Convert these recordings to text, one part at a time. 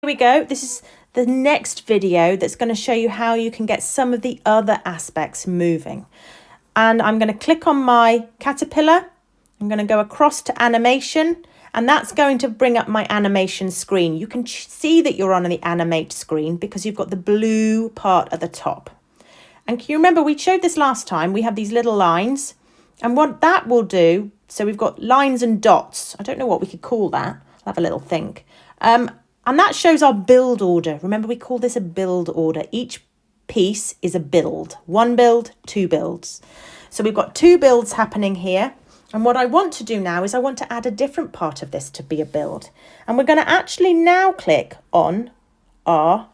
we go. This is the next video that's going to show you how you can get some of the other aspects moving. And I'm going to click on my caterpillar. I'm going to go across to animation, and that's going to bring up my animation screen. You can see that you're on the animate screen because you've got the blue part at the top. And can you remember we showed this last time? We have these little lines, and what that will do, so we've got lines and dots. I don't know what we could call that. I'll have a little think. And that shows our build order. Remember, we call this a build order. Each piece is a build. One build, two builds. So we've got two builds happening here. And what I want to do now is I want to add a different part of this to be a build. And we're going to actually now click on our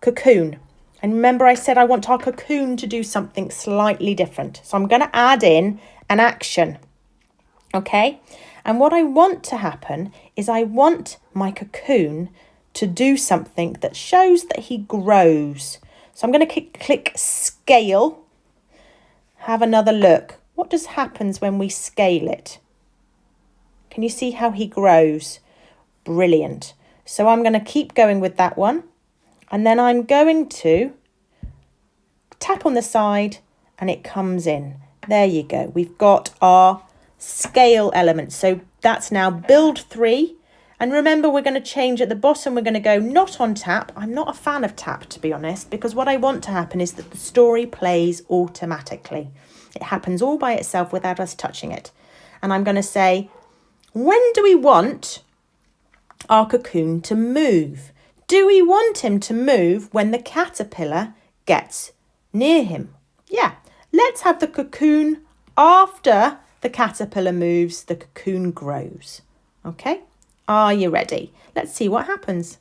cocoon. And remember I said I want our cocoon to do something slightly different. So I'm going to add in an action. Okay? And what I want to happen is I want my cocoon to do something that shows that he grows. So I'm going to click scale. Have another look. What just happens when we scale it? Can you see how he grows? Brilliant. So I'm going to keep going with that one. And then I'm going to tap on the side and it comes in. There you go. We've got our scale element. So that's now build 3. And remember, we're going to change at the bottom. We're going to go not on tap. I'm not a fan of tap, to be honest, because what I want to happen is that the story plays automatically. It happens all by itself without us touching it. And I'm going to say, when do we want our cocoon to move? Do we want him to move when the caterpillar gets near him? Yeah, let's have the cocoon after the caterpillar moves, the cocoon grows. Okay, are you ready? Let's see what happens.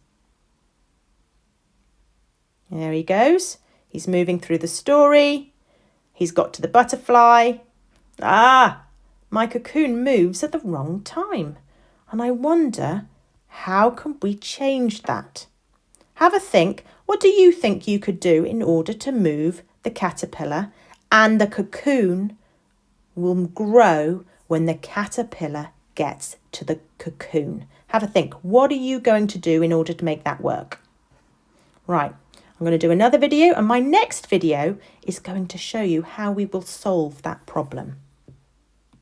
There he goes. He's moving through the story. He's got to the butterfly. My cocoon moves at the wrong time. And I wonder, how can we change that? Have a think. What do you think you could do in order to move the caterpillar, and the cocoon will grow when the caterpillar gets to the cocoon? Have a think. What are you going to do in order to make that work? Right, I'm going to do another video, and my next video is going to show you how we will solve that problem.